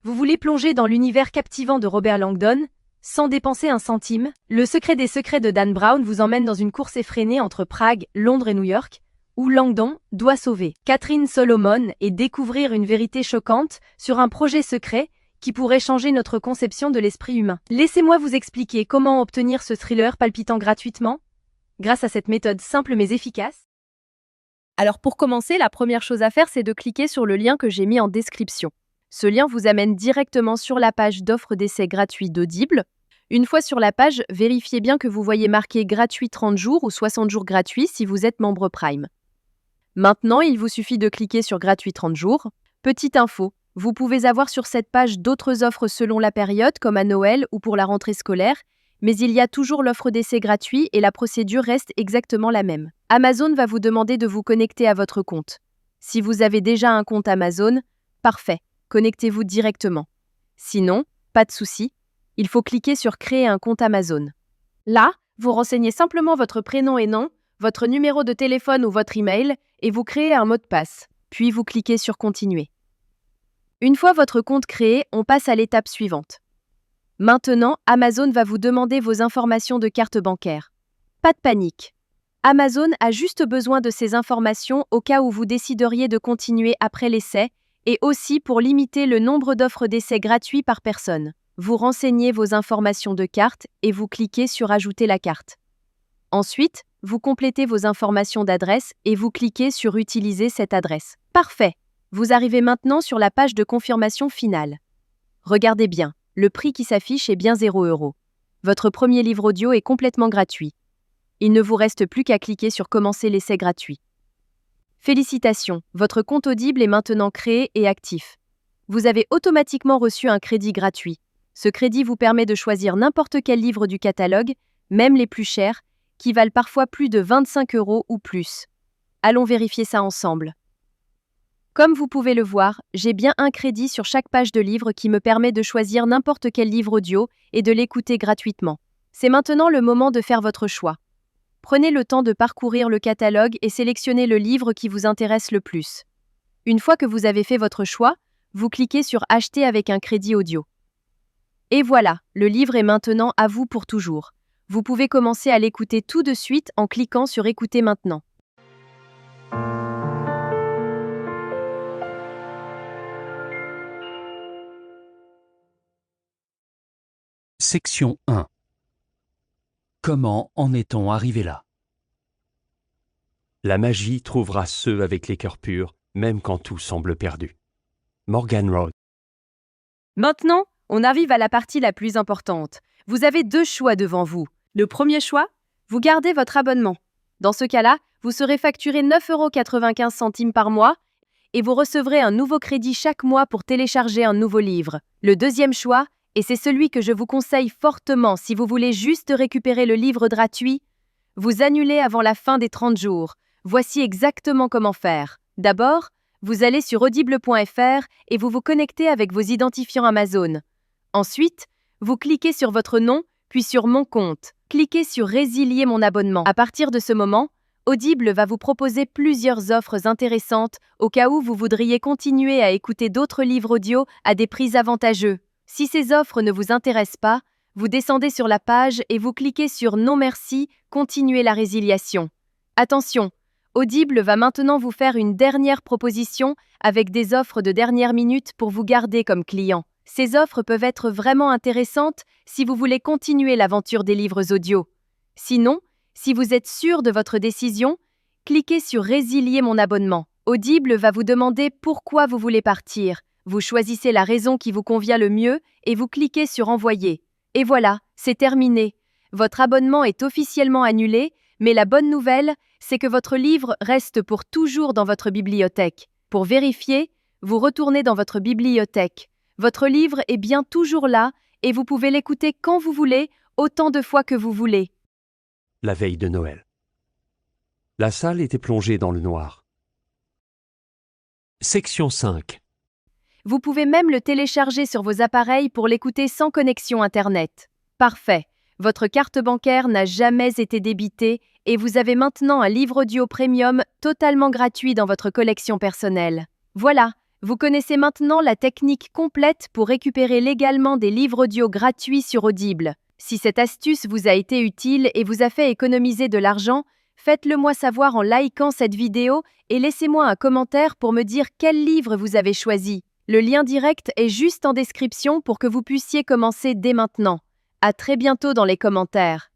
Vous voulez plonger dans l'univers captivant de Robert Langdon, sans dépenser un centime? Le secret des secrets de Dan Brown vous emmène dans une course effrénée entre Prague, Londres et New York, où Langdon doit sauver Catherine Solomon et découvrir une vérité choquante sur un projet secret qui pourrait changer notre conception de l'esprit humain. Laissez-moi vous expliquer comment obtenir ce thriller palpitant gratuitement, grâce à cette méthode simple mais efficace. Alors pour commencer, la première chose à faire, c'est de cliquer sur le lien que j'ai mis en description. Ce lien vous amène directement sur la page d'offre d'essai gratuit d'Audible. Une fois sur la page, vérifiez bien que vous voyez marqué gratuit 30 jours ou 60 jours gratuits si vous êtes membre Prime. Maintenant, il vous suffit de cliquer sur gratuit 30 jours. Petite info, vous pouvez avoir sur cette page d'autres offres selon la période, comme à Noël ou pour la rentrée scolaire, mais il y a toujours l'offre d'essai gratuit et la procédure reste exactement la même. Amazon va vous demander de vous connecter à votre compte. Si vous avez déjà un compte Amazon, parfait, connectez-vous directement. Sinon, pas de souci, il faut cliquer sur Créer un compte Amazon. Là, vous renseignez simplement votre prénom et nom, votre numéro de téléphone ou votre email et vous créez un mot de passe. Puis vous cliquez sur Continuer. Une fois votre compte créé, on passe à l'étape suivante. Maintenant, Amazon va vous demander vos informations de carte bancaire. Pas de panique. Amazon a juste besoin de ces informations au cas où vous décideriez de continuer après l'essai et aussi pour limiter le nombre d'offres d'essai gratuits par personne. Vous renseignez vos informations de carte et vous cliquez sur Ajouter la carte. Ensuite, vous complétez vos informations d'adresse et vous cliquez sur Utiliser cette adresse. Parfait. Vous arrivez maintenant sur la page de confirmation finale. Regardez bien. Le prix qui s'affiche est bien 0 €. Votre premier livre audio est complètement gratuit. Il ne vous reste plus qu'à cliquer sur Commencer l'essai gratuit. Félicitations, votre compte Audible est maintenant créé et actif. Vous avez automatiquement reçu un crédit gratuit. Ce crédit vous permet de choisir n'importe quel livre du catalogue, même les plus chers, qui valent parfois plus de 25 € ou plus. Allons vérifier ça ensemble. Comme vous pouvez le voir, j'ai bien un crédit sur chaque page de livre qui me permet de choisir n'importe quel livre audio et de l'écouter gratuitement. C'est maintenant le moment de faire votre choix. Prenez le temps de parcourir le catalogue et sélectionnez le livre qui vous intéresse le plus. Une fois que vous avez fait votre choix, vous cliquez sur Acheter avec un crédit audio. Et voilà, le livre est maintenant à vous pour toujours. Vous pouvez commencer à l'écouter tout de suite en cliquant sur Écouter maintenant. Section 1. Comment en est-on arrivé là? La magie trouvera ceux avec les cœurs purs, même quand tout semble perdu. Morgan Road. Maintenant, on arrive à la partie la plus importante. Vous avez deux choix devant vous. Le premier choix, vous gardez votre abonnement. Dans ce cas-là, vous serez facturé 9,95 € par mois et vous recevrez un nouveau crédit chaque mois pour télécharger un nouveau livre. Le deuxième choix, et c'est celui que je vous conseille fortement si vous voulez juste récupérer le livre gratuit, vous annulez avant la fin des 30 jours. Voici exactement comment faire. D'abord, vous allez sur audible.fr et vous vous connectez avec vos identifiants Amazon. Ensuite, vous cliquez sur votre nom, puis sur Mon compte. Cliquez sur Résilier mon abonnement. À partir de ce moment, Audible va vous proposer plusieurs offres intéressantes au cas où vous voudriez continuer à écouter d'autres livres audio à des prix avantageux. Si ces offres ne vous intéressent pas, vous descendez sur la page et vous cliquez sur Non merci, continuez la résiliation. Attention, Audible va maintenant vous faire une dernière proposition avec des offres de dernière minute pour vous garder comme client. Ces offres peuvent être vraiment intéressantes si vous voulez continuer l'aventure des livres audio. Sinon, si vous êtes sûr de votre décision, cliquez sur Résilier mon abonnement. Audible va vous demander pourquoi vous voulez partir. Vous choisissez la raison qui vous convient le mieux et vous cliquez sur Envoyer. Et voilà, c'est terminé. Votre abonnement est officiellement annulé, mais la bonne nouvelle, c'est que votre livre reste pour toujours dans votre bibliothèque. Pour vérifier, vous retournez dans votre bibliothèque. Votre livre est bien toujours là et vous pouvez l'écouter quand vous voulez, autant de fois que vous voulez. La veille de Noël. La salle était plongée dans le noir. Section 5. Vous pouvez même le télécharger sur vos appareils pour l'écouter sans connexion Internet. Parfait. Votre carte bancaire n'a jamais été débitée et vous avez maintenant un livre audio premium totalement gratuit dans votre collection personnelle. Voilà, Vous connaissez maintenant la technique complète pour récupérer légalement des livres audio gratuits sur Audible. Si cette astuce vous a été utile et vous a fait économiser de l'argent, faites-le moi savoir en likant cette vidéo et laissez-moi un commentaire pour me dire quel livre vous avez choisi. Le lien direct est juste en description pour que vous puissiez commencer dès maintenant. À très bientôt dans les commentaires.